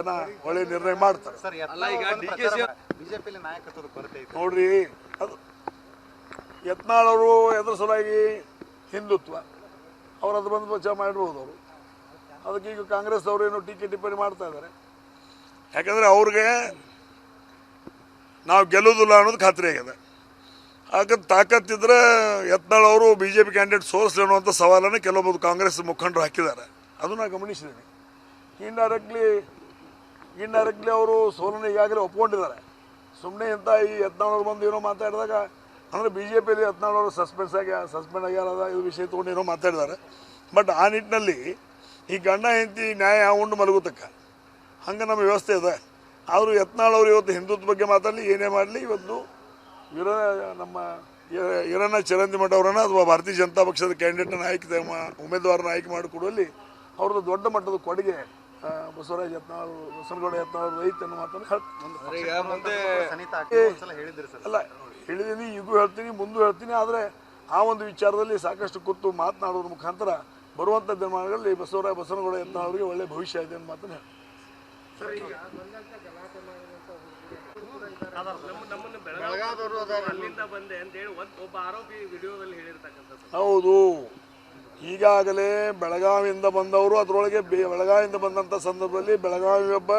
ಅದನ್ನ ಒಳ್ಳೆ ನಿರ್ಣಯ ಮಾಡ್ತಾರೆ. ನೋಡ್ರಿ, ಅದು ಯತ್ನಾಳ್ ಅವರು ಎದ್ರ ಸಲುವಾಗಿ ಹಿಂದುತ್ವ ಅವ್ರು ಅದು ಬಂದು ಬಚಾವ್ ಮಾಡಿರ್ಬೋದು. ಅವರು ಅದಕ್ಕೆ ಈಗ ಕಾಂಗ್ರೆಸ್ ಅವರು ಏನೋ ಟೀಕೆ ಟಿಪ್ಪಣಿ ಮಾಡ್ತಾ ಇದ್ದಾರೆ. ಯಾಕಂದರೆ ಅವ್ರಿಗೆ ನಾವು ಗೆಲ್ಲೋದಿಲ್ಲ ಅನ್ನೋದು ಖಾತ್ರಿ ಆಗಿದೆ. ಹಾಗಂತ ತಾಕತ್ತಿದ್ರೆ ಯತ್ನಾಳ್ ಅವರು BJP ಕ್ಯಾಂಡಿಡೇಟ್ ಸೋರಿಸಲಿ ಅನ್ನುವಂಥ ಸವಾಲನ್ನು ಕೆಲವೊಂದು ಕಾಂಗ್ರೆಸ್ ಮುಖಂಡರು ಹಾಕಿದ್ದಾರೆ. ಅದು ನಾನು ಗಮನಿಸಿದ್ದೀನಿ. ಇಂಡೈರೆಕ್ಟ್ಲಿ ಅವರು ಸೋಲನ್ನು ಈಗಾಗಲೇ ಒಪ್ಕೊಂಡಿದ್ದಾರೆ. ಸುಮ್ಮನೆ ಇಂಥ ಈ ಯತ್ನಾಳ್ ಅವರು ಬಂದು ಏನೋ ಮಾತಾಡಿದಾಗ ಅಂದರೆ BJPಯಲ್ಲಿ ಯತ್ನಾಳ್ ಅವರು ಸಸ್ಪೆಂಡ್ ಆಗ್ಯಾರದ ಇದು ವಿಷಯ ತೊಗೊಂಡು ಏನೋ ಮಾತಾಡಿದ್ದಾರೆ. ಬಟ್ ಆ ನಿಟ್ಟಿನಲ್ಲಿ ಈ ಗಂಡ ಹೆಂಡತಿ ನ್ಯಾಯ ಉಂಡು ಮಲಗುತ್ತಕ್ಕ ಹಂಗೆ ನಮ್ಮ ವ್ಯವಸ್ಥೆ ಇದೆ. ಆದರೂ ಯತ್ನಾಳ್ ಅವರು ಇವತ್ತು ಹಿಂದುತ್ವ ಬಗ್ಗೆ ಮಾತಾಡಲಿ, ಏನೇ ಮಾಡಲಿ, ಇವತ್ತು ನಮ್ಮ ಈರಣ್ಣ ಚರಂತಿಮಠ ಅವರನ್ನು ಅಥವಾ ಭಾರತೀಯ ಜನತಾ ಪಕ್ಷದ ಕ್ಯಾಂಡಿಡೇಟ್ನ ಉಮೇದುವಾರನ ಆಯ್ಕೆ ಮಾಡಿಕೊಡುವಲ್ಲಿ ಅವ್ರದ್ದು ದೊಡ್ಡ ಮಟ್ಟದ ಕೊಡುಗೆ ಬಸವರಾಜ್ ಯತ್ನಾಳ್, ಬಸವನಗೌಡ ಯತ್ನಾಳ್ ಐತೆ ಅನ್ನೋ ಮಾತನ್ನು ಅಲ್ಲ ಹೇಳಿದ್ದೀನಿ, ಈಗೂ ಹೇಳ್ತೀನಿ, ಮುಂದೂ ಹೇಳ್ತೀನಿ. ಆದರೆ ಆ ಒಂದು ವಿಚಾರದಲ್ಲಿ ಸಾಕಷ್ಟು ಕೂತು ಮಾತನಾಡೋದ್ರ ಮುಖಾಂತರ ಬರುವಂಥ ದಿನಮಾನಗಳಲ್ಲಿ ಬಸವನಗೌಡ ಯತ್ನಾಳ್ ಅವರಿಗೆ ಒಳ್ಳೆ ಭವಿಷ್ಯ ಇದೆ ಅನ್ನೋ ಮಾತನ್ನು ಹೇಳ್ತೀನಿ. ಹೌದು, ಈಗಾಗಲೇ ಬೆಳಗಾವಿಯಿಂದ ಬಂದವರು, ಅದರೊಳಗೆ ಬೆಳಗಾವಿಯಿಂದ ಬಂದಂಥ ಸಂದರ್ಭದಲ್ಲಿ ಬೆಳಗಾವಿ ಒಬ್ಬ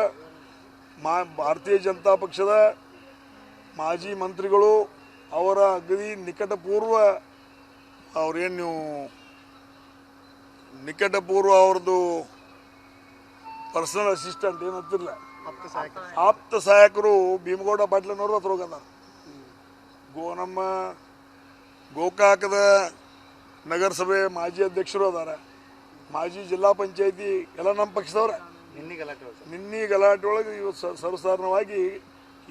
ಭಾರತೀಯ ಜನತಾ ಪಕ್ಷದ ಮಾಜಿ ಮಂತ್ರಿಗಳು, ಅವರ ಅಗದಿ ನಿಕಟಪೂರ್ವ ಅವ್ರದ್ದು ಪರ್ಸನಲ್ ಅಸಿಸ್ಟೆಂಟ್ ಏನಂತಿರಲ್ಲ, ಆಪ್ತ ಸಹಾಯಕರು ಭೀಮಗೌಡ ಪಾಟೀಲನವರು ಹತ್ರ ಹೋಗದಾರ. ನಮ್ಮ ಗೋಕಾಕದ ನಗರಸಭೆ ಮಾಜಿ ಅಧ್ಯಕ್ಷರು ಅದಾರ, ಮಾಜಿ ಜಿಲ್ಲಾ ಪಂಚಾಯತಿ ಎಲ್ಲ ನಮ್ಮ ಪಕ್ಷದವ್ರ. ನಿನ್ನೆ ಗಲಾಟೆ ಒಳಗೆ ಇವತ್ತು ಸರ್ವಸಾಧಾರಣವಾಗಿ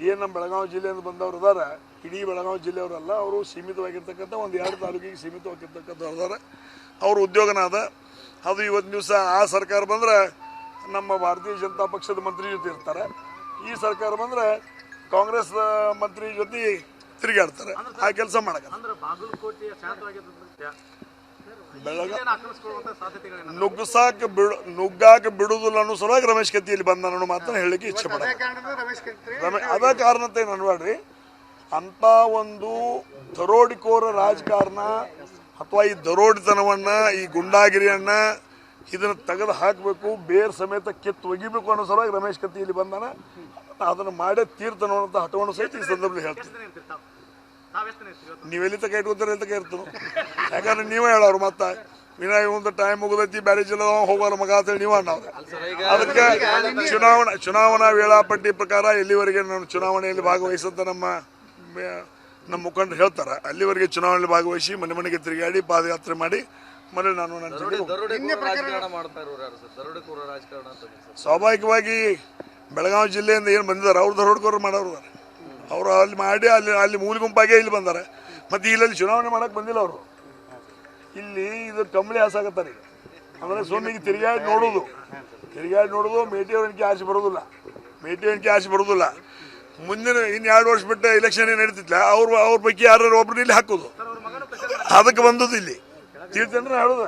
ಏನು ನಮ್ಮ ಬೆಳಗಾವಿ ಜಿಲ್ಲೆಯಿಂದ ಬಂದವರು ಅದಾರ, ಇಡೀ ಬೆಳಗಾವಿ ಜಿಲ್ಲೆಯವರಲ್ಲ, ಅವರು ಸೀಮಿತವಾಗಿರ್ತಕ್ಕಂಥ 1-2 ತಾಲೂಕಿಗೆ ಸೀಮಿತವಾಗಿರ್ತಕ್ಕಂಥವ್ರು ಅದಾರ. ಅವ್ರ ಉದ್ಯೋಗನ ಅದ. ಅದು ಇವತ್ತು ದಿವಸ ಆ ಸರ್ಕಾರ ಬಂದರೆ ನಮ್ಮ ಭಾರತೀಯ ಜನತಾ ಪಕ್ಷದ ಮಂತ್ರಿ ಜೊತೆ ಇರ್ತಾರೆ, ಈ ಸರ್ಕಾರ ಬಂದರೆ ಕಾಂಗ್ರೆಸ್ ಮಂತ್ರಿ ಜೊತೆ ತಿರುಗಾಡ್ತಾರೆ. ಆ ಕೆಲಸ ಮಾಡಕ್ಕೆ ನುಗ್ಗಾಕ ಬಿಡುದಿಲ್ಲ ಅನ್ನೋ ಸಲುವಾಗಿ ರಮೇಶ್ ಕತ್ತಿಯಲ್ಲಿ ಬಂದ ಅನ್ನೋ ಮಾತನ್ನು ಹೇಳಲಿಕ್ಕೆ ಇಚ್ಛೆ ಪಡ. ಅದ ಕಾರಣತೆ ಅನ್ಬೇಡ್ರಿ, ಅಂತ ಒಂದು ದರೋಡಿಕೋರ ರಾಜಕಾರಣ ಅಥವಾ ಈ ದರೋಡಿತನವನ್ನ, ಈ ಗುಂಡಾಗಿರಿಯನ್ನ ಇದನ್ನು ತೆಗೆದು ಹಾಕಬೇಕು, ಬೇರ್ ಸಮೇತ ಕಿತ್ತು ಒಗಿಬೇಕು ಅನ್ನೋ ಸಲುವಾಗಿ ರಮೇಶ್ ಕತ್ತಿಯಲ್ಲಿ ಬಂದಾನ. ಅದನ್ನು ಮಾಡೇ ತೀರ್ತನೋ ಅಂತ ಹಠವನ್ನು ಸಹಿತ ಈ ಸಂದರ್ಭದಲ್ಲಿ ಹೇಳ್ತೀನಿ. ನೀವೆಲ್ಲಿ ತಕ ಇಟ್ಕೊತಾರೆ ಎಲ್ಲಿ ತಕ ಇರ್ತೀನೋ, ಯಾಕಂದ್ರೆ ನೀವೇ ಹೇಳೋರು ಮತ್ತೆ ವಿನಯ್ ಒಂದು ಟೈಮ್ ಮುಗಿದೈತಿ, ಬ್ಯಾರೆ ಜಿಲ್ಲೆ ಹೋಗೋಲ್ಲ ಮಗ ಅಂತೇಳಿ ನೀವು ಅನ್ನೋರು. ಅದಕ್ಕೆ ಚುನಾವಣಾ ವೇಳಾಪಟ್ಟಿ ಪ್ರಕಾರ ಎಲ್ಲಿವರೆಗೆ ನಾನು ಚುನಾವಣೆಯಲ್ಲಿ ಭಾಗವಹಿಸಂತ ನಮ್ಮ ಮುಖಂಡರು ಹೇಳ್ತಾರೆ, ಅಲ್ಲಿವರೆಗೆ ಚುನಾವಣೆಯಲ್ಲಿ ಭಾಗವಹಿಸಿ ಮನೆ ಮನೆಗೆ ತಿರುಗಾಡಿ ಪಾದಯಾತ್ರೆ ಮಾಡಿ ಮನೆ ನಾನು ಸ್ವಾಭಾವಿಕವಾಗಿ ಬೆಳಗಾವಿ ಜಿಲ್ಲೆಯಿಂದ ಏನು ಬಂದಿದ್ದಾರೆ ಅವ್ರು ದರೋಡ್ಕೋರು ಮಾಡೋರು ಅವರು ಅಲ್ಲಿ ಮಾಡಿ ಅಲ್ಲಿ ಮೂಲ ಗುಂಪಾಗೆ ಇಲ್ಲಿ ಬಂದಾರೆ. ಮತ್ತು ಇಲ್ಲಿ ಚುನಾವಣೆ ಮಾಡಕ್ಕೆ ಬಂದಿಲ್ಲ ಅವರು. ಇಲ್ಲಿ ಇದು ಕಂಬಳಿ ಹಾಸಾಗತ್ತಾರೆ ಈಗ. ಅಂದರೆ ಸೋಮಿಗೆ ತಿರುಗಾಡಿ ನೋಡೋದು, ಮೇಟಿ ಎಣಿಕೆ ಆಸೆ ಬರೋದಿಲ್ಲ. ಮುಂದಿನ 2 ವರ್ಷ ಬಿಟ್ಟು ಎಲೆಕ್ಷನ್ ಏನು ನಡೀತಿಲ್ಲ, ಅವ್ರ ಪೈಕಿ ಯಾರು ಒಬ್ರು ಇಲ್ಲಿ ಹಾಕೋದು, ಅದಕ್ಕೆ ಬಂದದ್ದು ಇಲ್ಲಿ ತೀರ್ಥಂದ್ರೆ ಹೇಳೋದು.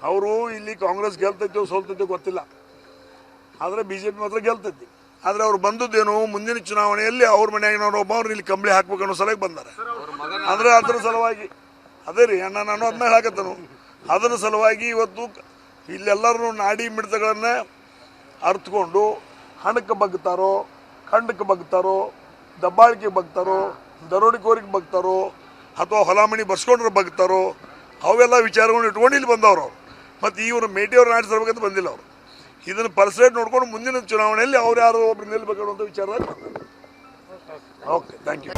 ಅವರು ಇಲ್ಲಿ ಕಾಂಗ್ರೆಸ್ ಗೆಲ್ತೈತೋ ಸೋಲ್ತೈತೋ ಗೊತ್ತಿಲ್ಲ, ಆದರೆ BJP ಮಾತ್ರ ಗೆಲ್ತೈತಿ. ಆದರೆ ಅವ್ರು ಬಂದದ್ದೇನು, ಮುಂದಿನ ಚುನಾವಣೆಯಲ್ಲಿ ಅವ್ರ ಮನೆಯಾಗ ಒಬ್ಬರು ಇಲ್ಲಿ ಕಂಬಳಿ ಹಾಕ್ಬೇಕು ಅನ್ನೋ ಸಲಕ್ಕೆ ಬಂದಾರೆ. ಅಂದರೆ ಅದರ ಸಲುವಾಗಿ ಅದೇ ರೀ ಅಣ್ಣ, ನಾನು ಅದನ್ನ ಹೇಳಕತ್ತನು. ಅದರ ಸಲುವಾಗಿ ಇವತ್ತು ಇಲ್ಲೆಲ್ಲರೂ ನಾಡಿ ಮಿಡಿತಗಳನ್ನು ಅರ್ಥಕೊಂಡು ಹಣಕ್ಕೆ ಬಗ್ತಾರೋ, ಖಂಡಕ್ಕೆ ಬಗ್ತಾರೋ, ದಬ್ಬಾಳಿಕೆ ಬಗ್ತಾರೋ, ದರೋಡಿಕೋರಿಗೆ ಬಗ್ತಾರೋ, ಅಥವಾ ಹೊಲಾಮಣಿ ಬರ್ಸ್ಕೊಂಡ್ರೆ ಬಗ್ತಾರೋ, ಅವೆಲ್ಲ ವಿಚಾರಗಳನ್ನ ಇಟ್ಕೊಂಡು ಇಲ್ಲಿ ಬಂದವರು. ಮತ್ತು ಇವರು ಮೇಟಿಯವ್ರು ನಾಡಿಸಬೇಕಂತ ಬಂದಿಲ್ಲ ಅವರು. ಇದನ್ನು ಪರ್ಸೆಂಟ್ ನೋಡ್ಕೊಂಡು ಮುಂದಿನ ಚುನಾವಣೆಯಲ್ಲಿ ಅವ್ರು ಯಾರು ಒಬ್ರು ನಿಲ್ಬೇಕು ಅನ್ನೋ ವಿಚಾರದಲ್ಲಿ ಬಂದರು. Okay, thank you.